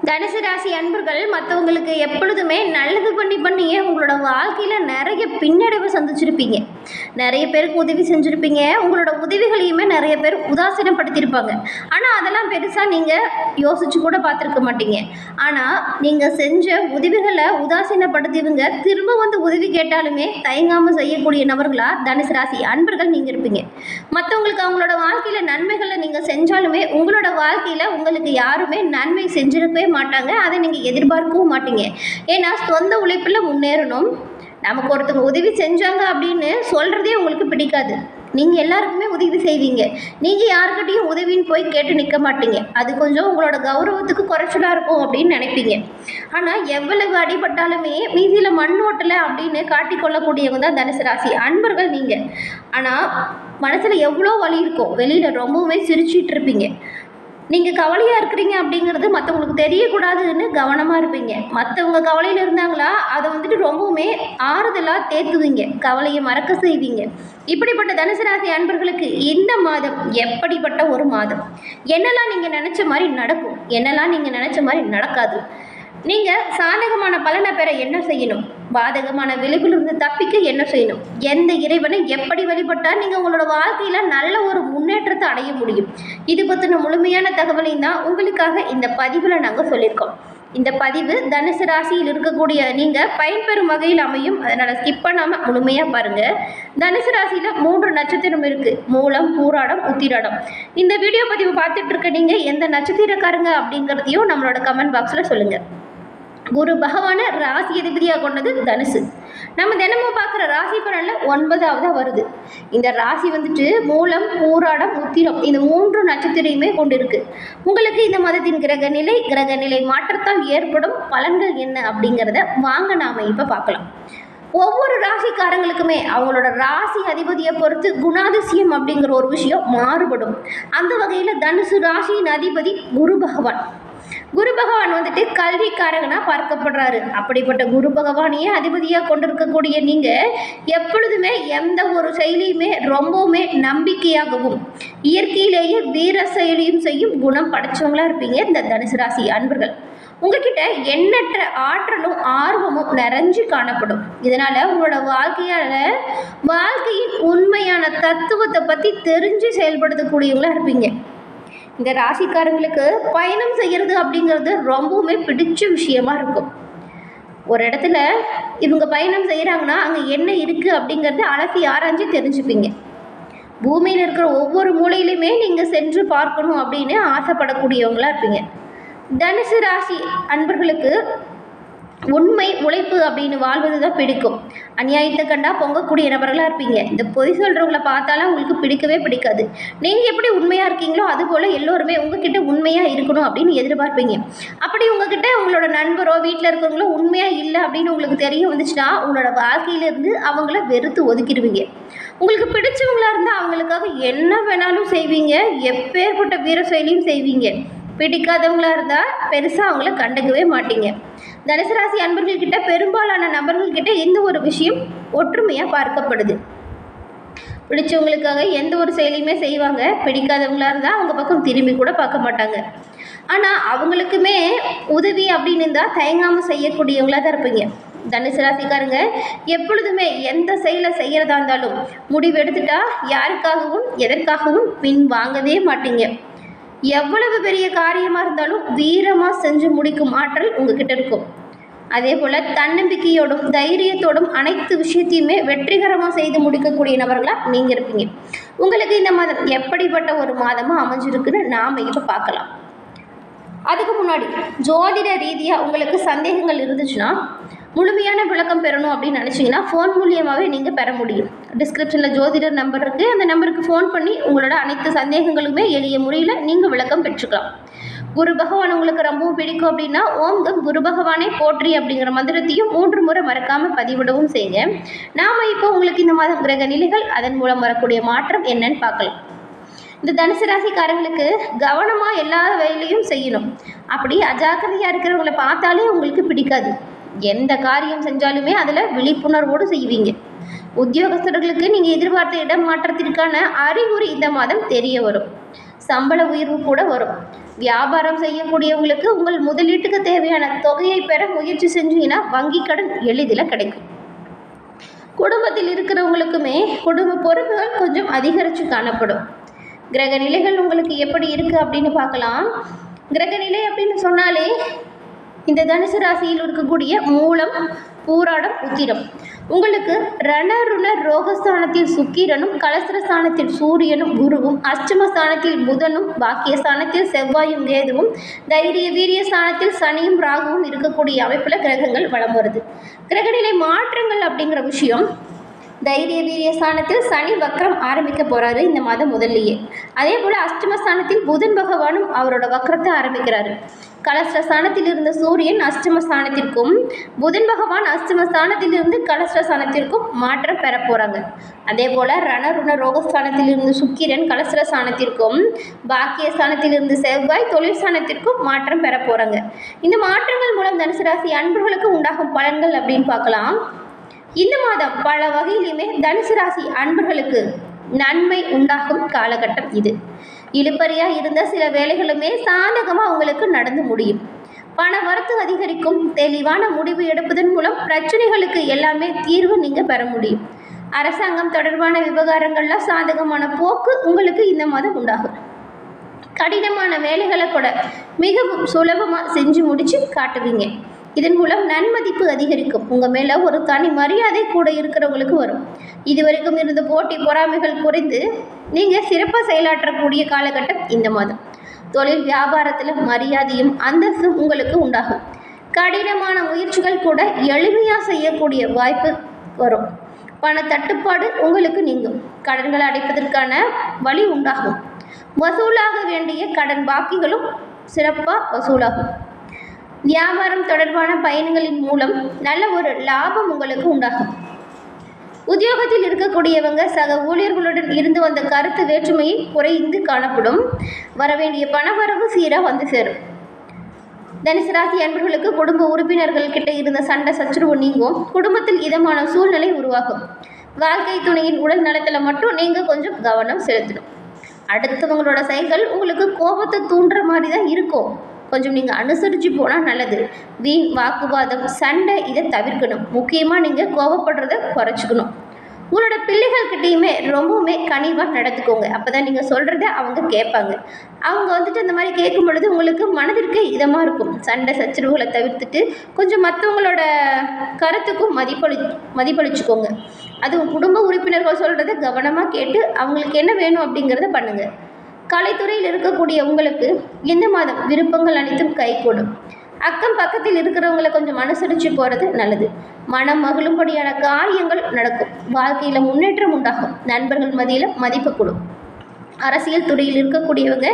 தனுசு ராசி அன்பர்கள் மற்றவங்களுக்கு எப்பொழுதுமே நல்லது பண்ணியே உங்களோட வாழ்க்கையில் நிறைய பின்னடைவை சந்திச்சிருப்பீங்க. நிறைய பேருக்கு உதவி செஞ்சுருப்பீங்க. உங்களோட உதவிகளையுமே நிறைய பேர் உதாசீனப்படுத்தியிருப்பாங்க. ஆனால் அதெல்லாம் பெருசாக நீங்கள் யோசிச்சு கூட பார்த்துருக்க மாட்டீங்க. ஆனால் நீங்கள் செஞ்ச உதவிகளை உதாசீனப்படுத்தியவங்க திரும்ப வந்து உதவி கேட்டாலுமே தயங்காமல் செய்யக்கூடிய நபர்களாக தனுசு ராசி அன்பர்கள் நீங்கள் இருப்பீங்க. மற்றவங்களுக்கு அவங்களோட வாழ்க்கையில் நன்மைகளை நீங்கள் செஞ்சாலுமே உங்களோட வாழ்க்கையில் உங்களுக்கு யாருமே நன்மை செஞ்சிருக்கவே மாட்டாங்க. அதை நீங்கள் எதிர்பார்க்கவும் மாட்டீங்க. ஏன்னா சொந்த உழைப்பில் முன்னேறணும், நமக்கு ஒருத்தவங்க உதவி செஞ்சாங்க அப்படின்னு சொல்கிறதே உங்களுக்கு பிடிக்காது. நீங்கள் எல்லாருக்குமே உதவி செய்வீங்க. நீங்கள் யாருக்கிட்டையும் உதவின்னு போய் கேட்டு நிற்க மாட்டீங்க. அது கொஞ்சம் உங்களோட கௌரவத்துக்கு குறைச்சலாக இருக்கும் அப்படின்னு நினைப்பீங்க. ஆனால் எவ்வளவு அடிபட்டாலுமே மீதியில் மண் ஓட்டலை அப்படின்னு காட்டிக்கொள்ளக்கூடியவங்க தான் தனுசு ராசி அன்பர்கள் நீங்கள். ஆனால் மனசில் எவ்வளோ வலி இருக்கும், வெளியில் ரொம்பவுமே சிரிச்சிட்டு இருப்பீங்க. நீங்கள் கவலையாக இருக்கிறீங்க அப்படிங்கிறது மற்றவங்களுக்கு தெரியக்கூடாதுன்னு கவனமாக இருப்பீங்க. மற்றவங்க கவலையில் இருந்தாங்களா அதை வந்துட்டு ரொம்பவுமே ஆறுதலாக தேத்துவீங்க, கவலையை மறக்க செய்வீங்க. இப்படிப்பட்ட தனுசு ராசி அன்பர்களுக்கு இந்த மாதம் எப்படிப்பட்ட ஒரு மாதம்? என்னெல்லாம் நீங்கள் நினச்ச மாதிரி நடக்கும், என்னெல்லாம் நீங்கள் நினச்ச மாதிரி நடக்காது? நீங்கள் சாதகமான பலனை பெற என்ன செய்யணும், பாதகமான விளைவிலிருந்து தப்பிக்க என்ன செய்யணும், எந்த இறைவனை எப்படி வழிபட்டால் நீங்கள் உங்களோட வாழ்க்கையில் நல்ல ஒரு முன்னேற்றத்தை அடைய முடியும், இது பற்றின முழுமையான தகவலையும் தான் உங்களுக்காக இந்த பதிவில் நாங்கள் சொல்லியிருக்கோம். இந்த பதிவு தனுசு ராசியில் இருக்கக்கூடிய நீங்கள் பயன்பெறும் வகையில் அமையும். அதனால் ஸ்கிப் பண்ணாமல் முழுமையாக பாருங்கள். தனுசு ராசியில் 3 நட்சத்திரம் இருக்குது: மூலம், பூராடம், உத்திராடம். இந்த வீடியோ பதிவு பார்த்துட்டு இருக்க நீங்கள் எந்த நட்சத்திரக்காரங்க அப்படிங்கிறதையும் நம்மளோட கமெண்ட் பாக்ஸில் சொல்லுங்கள். குரு பகவான ராசி அதிபதியாக கொண்டது தனுசு. நம்ம தினமும் பார்க்குற ராசி பலனில் 9ஆவதாக வருது. இந்த ராசி வந்துட்டு மூலம், பூராடம், உத்திரம் இந்த 3 நட்சத்திரமே கொண்டிருக்கு. உங்களுக்கு இந்த மாதத்தின் கிரக நிலை மாற்றத்தால் ஏற்படும் பலன்கள் என்ன அப்படிங்கிறத வாங்க நாம் இப்போ பார்க்கலாம். ஒவ்வொரு ராசிக்காரங்களுக்குமே அவங்களோட ராசி அதிபதியை பொறுத்து குணாதிசயம் அப்படிங்கிற ஒரு விஷயம் மாறுபடும். அந்த வகையில் தனுசு ராசியின் அதிபதி குரு பகவான். குரு பகவான் வந்துட்டு கல்விக்காரகனா பார்க்கப்படுறாரு. அப்படிப்பட்ட குரு பகவானையே அதிபதியாக கொண்டிருக்கக்கூடிய நீங்கள் எப்பொழுதுமே எந்த ஒரு செயலியுமே ரொம்பவுமே நம்பிக்கையாகவும் இயற்கையிலேயே வீர செயலியும் செய்யும் குணம் படைச்சவங்களா இருப்பீங்க இந்த தனுசு ராசி அன்பர்கள். உங்ககிட்ட எண்ணற்ற ஆற்றலும் ஆர்வமும் நிறைஞ்சு காணப்படும். இதனால உங்களோட வாழ்க்கையின் உண்மையான தத்துவத்தை பற்றி தெரிஞ்சு செயல்படுத்தக்கூடியவங்களா இருப்பீங்க. இந்த ராசிக்காரங்களுக்கு பயணம் செய்கிறது அப்படிங்கிறது ரொம்பவுமே பிடிச்ச விஷயமா இருக்கும். ஒரு இடத்துல இவங்க பயணம் செய்கிறாங்கன்னா அங்கே என்ன இருக்குது அப்படிங்கிறது அலசி ஆராய்ஞ்சு தெரிஞ்சுப்பீங்க. பூமியில் இருக்கிற ஒவ்வொரு மூலையிலுமே நீங்கள் சென்று பார்க்கணும் அப்படின்னு ஆசைப்படக்கூடியவங்களா இருப்பீங்க. தனுசு ராசி அன்பர்களுக்கு உண்மை உழைப்பு அப்படின்னு வாழ்வது தான் பிடிக்கும். அநியாயத்தை கண்டா பொங்கக்கூடிய நபர்களாக இருப்பீங்க. இந்த பொய் சொல்கிறவங்கள பார்த்தாலும் உங்களுக்கு பிடிக்கவே பிடிக்காது. நீங்கள் எப்படி உண்மையாக இருக்கீங்களோ அதுபோல் எல்லோருமே உங்ககிட்ட உண்மையாக இருக்கணும் அப்படின்னு எதிர்பார்ப்பீங்க. அப்படி உங்ககிட்ட உங்களோட நண்பரோ வீட்டில் இருக்கிறவங்களோ உண்மையாக இல்லை அப்படின்னு உங்களுக்கு தெரிய வந்துச்சுன்னா உங்களோட வாழ்க்கையிலேருந்து அவங்கள வெறுத்து ஒதுக்கிடுவீங்க. உங்களுக்கு பிடிச்சவங்களா இருந்தால் அவங்களுக்காக என்ன வேணாலும் செய்வீங்க, எப்பேற்பட்ட வீர செயலியும் செய்வீங்க. பிடிக்காதவங்களா இருந்தால் பெருசாக அவங்கள கண்டுக்கவே மாட்டீங்க. தனுசு ராசி அன்பர்கள்கிட்ட பெரும்பாலான நபர்கள்கிட்ட எந்த ஒரு விஷயம் ஒற்றுமையாக பார்க்கப்படுது. பிடிச்சவங்களுக்காக எந்த ஒரு செயலையுமே செய்வாங்க. பிடிக்காதவங்களா இருந்தால் அவங்க பக்கம் திரும்பி கூட பார்க்க மாட்டாங்க. ஆனால் அவங்களுக்குமே உதவி அப்படின்னு இருந்தால் தயங்காமல் செய்யக்கூடியவங்களா தான் இருப்பீங்க. தனுசு ராசிக்காரங்க எப்பொழுதுமே எந்த செயலை செய்கிறதா இருந்தாலும் முடிவு எடுத்துட்டா யாருக்காகவும் எதற்காகவும் பின் வாங்கவே மாட்டீங்க. எவ்வளவு பெரிய காரியமாக இருந்தாலும் வீரமாக செஞ்சு முடிக்கும் ஆற்றல் உங்ககிட்ட இருக்கும். அதே போல் தன்னம்பிக்கையோடும் தைரியத்தோடும் அனைத்து விஷயத்தையுமே வெற்றிகரமாக செய்து முடிக்கக்கூடிய நபர்களாக நீங்கள் இருப்பீங்க. உங்களுக்கு இந்த மாதம் எப்படிப்பட்ட ஒரு மாதமாக அமைஞ்சிருக்குன்னு நாம் இப்போ பார்க்கலாம். அதுக்கு முன்னாடி ஜோதிட ரீதியாக உங்களுக்கு சந்தேகங்கள் இருந்துச்சுன்னா முழுமையான விளக்கம் பெறணும் அப்படின்னு நினச்சிங்கன்னா ஃபோன் மூலியமாகவே நீங்கள் பெற முடியும். டிஸ்கிரிப்ஷனில் ஜோதிடர் நம்பர் இருக்குது. அந்த நம்பருக்கு ஃபோன் பண்ணி உங்களோட அனைத்து சந்தேகங்களுமே எளிய முறையில் நீங்கள் விளக்கம் பெற்றுக்கலாம். குரு பகவான் உங்களுக்கு ரொம்பவும் பிடிக்கும் அப்படின்னா ஓம் கம் குரு பகவானே போற்றி அப்படிங்கிற மந்திரத்தையும் 3 முறை மறக்காமல் பதிவிடவும் செய்யுங்க. நாம் இப்போ உங்களுக்கு இந்த மாதம் கிரக நிலைகள் அதன் மூலம் வரக்கூடிய மாற்றம் என்னன்னு பார்க்கலாம். இந்த தனுசு ராசிக்காரங்களுக்கு கவனமாக எல்லா வேலையும் செய்யணும். அப்படி அஜாக்கிரதையாக இருக்கிறவங்களை பார்த்தாலே உங்களுக்கு பிடிக்காது. எந்த காரியம் செஞ்சாலுமே அதில் விழிப்புணர்வோடு செய்வீங்க. உத்தியோகஸ்தர்களுக்கு நீங்கள் எதிர்பார்த்த இடம் மாற்றத்திற்கான அறிகுறி இந்த மாதம் தெரிய வரும். சம்பள உயர்வு கூட வரும். வியாபாரம் செய்யக்கூடியவங்களுக்கு உங்கள் முதலீட்டுக்கு தேவையான தொகையை பெற முயற்சி செஞ்சீங்கன்னா வங்கி கடன் எளிதில் கிடைக்கும். குடும்பத்தில் இருக்கிறவங்களுக்குமே குடும்ப பொறுப்புகள் கொஞ்சம் அதிகரித்து காணப்படும். கிரக நிலைகள் உங்களுக்கு எப்படி இருக்குது அப்படின்னு பார்க்கலாம். கிரக நிலை அப்படின்னு சொன்னாலே இந்த தனுசு ராசியில் இருக்கக்கூடிய மூலம், பூராடம், உத்திரம். உங்களுக்கு ரணருண ரோகஸ்தானத்தில் சுக்கிரனும், கலஸ்திரஸ்தானத்தில் சூரியனும் குருவும், அஷ்டமஸ்தானத்தில் புதனும், பாக்கியஸ்தானத்தில் செவ்வாயும் கேதுவும், தைரிய வீரிய ஸ்தானத்தில் சனியும் ராகுவும் இருக்கக்கூடிய அமைப்பில் கிரகங்கள் வலம் வருது. கிரகநிலை மாற்றங்கள் அப்படிங்கிற விஷயம், தைரிய வீரிய ஸ்தானத்தில் சனி வக்ரம் ஆரம்பிக்க போகிறாரு இந்த மாதம் முதல்லையே. அதே போல் அஷ்டமஸ்தானத்தில் புதன் பகவானும் அவரோட வக்ரத்தை ஆரம்பிக்கிறாரு. கலஸ்திரஸ்தானத்தில் இருந்த சூரியன் அஷ்டமஸ்தானத்திற்கும், புதன் பகவான் அஷ்டமஸ்தானத்திலிருந்து கலஸ்திரஸ்தானத்திற்கும் மாற்றம் பெற போகிறாங்க. அதே போல் ரணருண ரோகஸ்தானத்தில் இருந்து சுக்கிரன் கலஸ்திரஸ்தானத்திற்கும், பாக்கியஸ்தானத்திலிருந்து செவ்வாய் தொழில் ஸ்தானத்திற்கும் மாற்றம் பெற போகிறாங்க. இந்த மாற்றங்கள் மூலம் தனுசு ராசி அன்பர்களுக்கு உண்டாகும் பலன்கள் அப்படின்னு பார்க்கலாம். இந்த மாதம் பல வகையிலுமே தனுசு ராசி அன்பர்களுக்கு நன்மை உண்டாகும் காலகட்டம் இது. இழுபறியாக இருந்த சில வேலைகளுமே சாதகமாக உங்களுக்கு நடந்து முடியும். பண வரத்து அதிகரிக்கும். தெளிவான முடிவு எடுப்பதன் மூலம் பிரச்சனைகளுக்கு எல்லாமே தீர்வு நீங்கள் பெற முடியும். அரசாங்கம் தொடர்பான விவகாரங்களில் சாதகமான போக்கு உங்களுக்கு இந்த மாதம் உண்டாகும். கடினமான வேலைகளை கூட மிகவும் சுலபமாக செஞ்சு முடித்து காட்டுவீங்க. இதன் மூலம் நன்மதிப்பு அதிகரிக்கும். உங்கள் மேலே ஒரு தனி மரியாதை கூட இருக்கிறவங்களுக்கு வரும். இதுவரைக்கும் இருந்த போட்டி பொறாமைகள் குறைந்து நீங்கள் சிறப்பாக செயலாற்றக்கூடிய காலகட்டம் இந்த மாதம். தொழில் வியாபாரத்தில் மரியாதையும் அந்தஸ்தும் உங்களுக்கு உண்டாகும். கடினமான முயற்சிகள் கூட எளிமையாக செய்யக்கூடிய வாய்ப்பு வரும். பண தட்டுப்பாடு உங்களுக்கு நீங்கும். கடன்களை அடைப்பதற்கான வழி உண்டாகும். வசூலாக வேண்டிய கடன் பாக்கிகளும் சிறப்பாக வசூலாகும். வியாபாரம் தொடர்பான பயணங்களின் மூலம் நல்ல ஒரு லாபம் உங்களுக்கு உண்டாகும். உத்தியோகத்தில் இருக்கக்கூடியவங்க சக ஊழியர்களுடன் இருந்து வந்த கருத்து வேற்றுமையை குறைந்து காணப்படும். வரவேண்டிய பணவரவு சீராக வந்து சேரும். தனுசு ராசி அன்பர்களுக்கு குடும்ப உறுப்பினர்கள் கிட்ட இருந்த சண்டை சச்சரவு நீங்கும். குடும்பத்தில் இதமான சூழ்நிலை உருவாகும். வாழ்க்கை துணையின் உடல் நலத்தில் மட்டும் நீங்கள் கொஞ்சம் கவனம் செலுத்தணும். அடுத்தவங்களோட செயல்கள் உங்களுக்கு கோபத்தை தூண்டுற மாதிரி தான் இருக்கும். கொஞ்சம் நீங்கள் அனுசரித்து போனால் நல்லது. வீண் வாக்குவாதம், சண்டை இதை தவிர்க்கணும். முக்கியமாக நீங்கள் கோபப்படுறதை குறைச்சிக்கணும். உங்களோட பிள்ளைகள்கிட்டையுமே ரொம்பவுமே கனிவாக நடந்துக்கோங்க. அப்போ தான் நீங்கள் சொல்கிறத அவங்க கேட்பாங்க. அவங்க வந்துட்டு அந்த மாதிரி கேட்கும் பொழுது உங்களுக்கு மனதிற்கு இதமாக இருக்கும். சண்டை சச்சரவுகளை தவிர்த்துட்டு கொஞ்சம் மற்றவங்களோட கருத்துக்கும் மதிப்பளிச்சுக்கோங்க. அதுவும் குடும்ப உறுப்பினர்கள் சொல்கிறத கவனமாக கேட்டு அவங்களுக்கு என்ன வேணும் அப்படிங்கிறத பண்ணுங்கள். கலைத்துறையில் இருக்கக்கூடிய உங்களுக்கு இந்த மாதம் விருப்பங்கள் அனைத்தும் கைகூடும். அக்கம் பக்கத்தில் இருக்கிறவங்களை கொஞ்சம் அனுசரித்து போகிறது நல்லது. மனம் மகிழும்படியான காரியங்கள் நடக்கும். வாழ்க்கையில் முன்னேற்றம் உண்டாகும். நண்பர்கள் மத்தியில் மதிப்பு கூடும். அரசியல் துறையில் இருக்கக்கூடியவங்க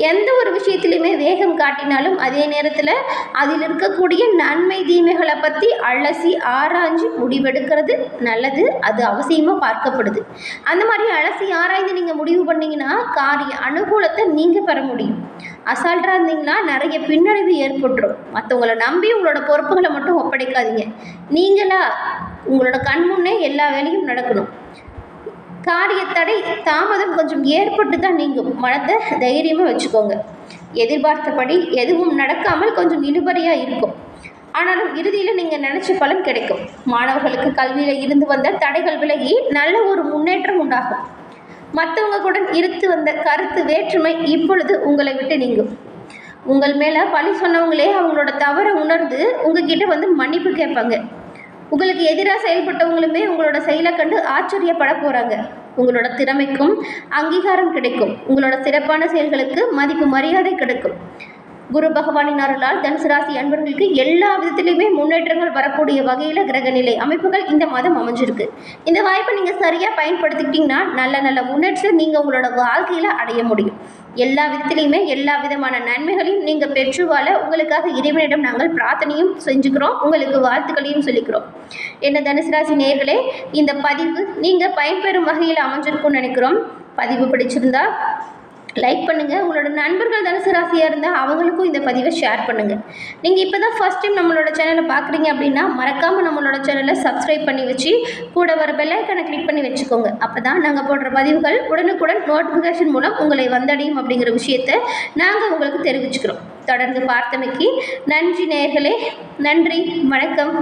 எந்த ஒரு விஷயத்திலையுமே வேகம் காட்டினாலும் அதே நேரத்தில் அதில் இருக்கக்கூடிய நன்மை தீமைகளை பற்றி அலசி ஆராய்ஞ்சு முடிவெடுக்கிறது நல்லது. அது அவசியமாக பார்க்கப்படுது. அந்த மாதிரி அலசி ஆராய்ந்து நீங்கள் முடிவு பண்ணிங்கன்னா காரிய அனுகூலத்தை நீங்கள் பெற முடியும். அசால்ட்டாக இருந்தீங்கன்னா நிறைய பின்னடைவு ஏற்பட்டுரும். மற்றவங்களை நம்பி உங்களோட பொறுப்புகளை மட்டும் ஒப்படைக்காதீங்க. நீங்களா உங்களோட கண் முன்னே எல்லா வேலையும் நடக்கணும். காரிய தடை தாமதம் கொஞ்சம் ஏற்பட்டு தான் நீங்கும். மனத்தை தைரியமாக வச்சுக்கோங்க. எதிர்பார்த்தபடி எதுவும் நடக்காமல் கொஞ்சம் இழுபறியாக இருக்கும். ஆனாலும் இறுதியில் நீங்கள் நினச்ச பலன் கிடைக்கும். மாணவர்களுக்கு கல்வியில் இருந்து வந்த தடைகள் விலகி நல்ல ஒரு முன்னேற்றம் உண்டாகும். மற்றவங்க கூட இருந்து வந்த கருத்து வேற்றுமை இப்பொழுது உங்களை விட்டு நீங்கும். உங்கள் மேலே பழி சொன்னவங்களே அவங்களோட தவறை உணர்ந்து உங்ககிட்ட வந்து மன்னிப்பு கேட்பாங்க. உங்களுக்கு எதிராக செயல்பட்டவங்களுமே உங்களோட செயலை கண்டு ஆச்சரியப்பட போகிறாங்க. உங்களோட திறமைக்கும் அங்கீகாரம் கிடைக்கும். உங்களோட சிறப்பான செயல்களுக்கு மதிப்பு மரியாதை கிடைக்கும். குரு பகவானின் அருளால் தனுசு ராசி அன்பர்களுக்கு எல்லா விதத்திலையுமே முன்னேற்றங்கள் வரக்கூடிய வகையில் கிரகநிலை அமைப்புகள் இந்த மாதம் அமைஞ்சிருக்கு. இந்த வாய்ப்பை நீங்கள் சரியாக பயன்படுத்திக்கிட்டிங்கன்னா நல்ல நல்ல முன்னேற்றத்தை நீங்கள் உங்களோட வாழ்க்கையில் அடைய முடியும். எல்லா விதத்திலையுமே எல்லா விதமான நன்மைகளையும் நீங்கள் பெற்று வாழ உங்களுக்காக இறைவனிடம் நாங்கள் பிரார்த்தனையும் செஞ்சுக்கிறோம். உங்களுக்கு வாழ்த்துக்களையும் சொல்லிக்கிறோம். என்ன தனுசு ராசி நேயர்களே, இந்த பதிவு நீங்கள் பயன்பெறும் வகையில் அமைஞ்சிருக்கும்னு நினைக்கிறோம். பதிவு பிடிச்சிருந்தா லைக் பண்ணுங்கள். உங்களோட நண்பர்கள் தனுசு ராசியாக இருந்தால் அவங்களுக்கும் இந்த பதிவை ஷேர் பண்ணுங்கள். நீங்கள் இப்போ தான் ஃபஸ்ட் டைம் நம்மளோட சேனலை பார்க்குறீங்க அப்படின்னா மறக்காமல் நம்மளோட சேனலை சப்ஸ்கிரைப் பண்ணி வச்சு கூட வர பெல் ஐக்கானை கிளிக் பண்ணி வச்சுக்கோங்க. அப்போ தான் நாங்கள் போடுற பதிவுகள் உடனுக்குடன் நோட்டிஃபிகேஷன் மூலம் உங்களை வந்தடையும் அப்படிங்கிற விஷயத்தை நாங்கள் உங்களுக்கு தெரிவிச்சுக்கிறோம். தொடர்ந்து பார்த்தமைக்கு நன்றி நேயர்களே. நன்றி, வணக்கம்.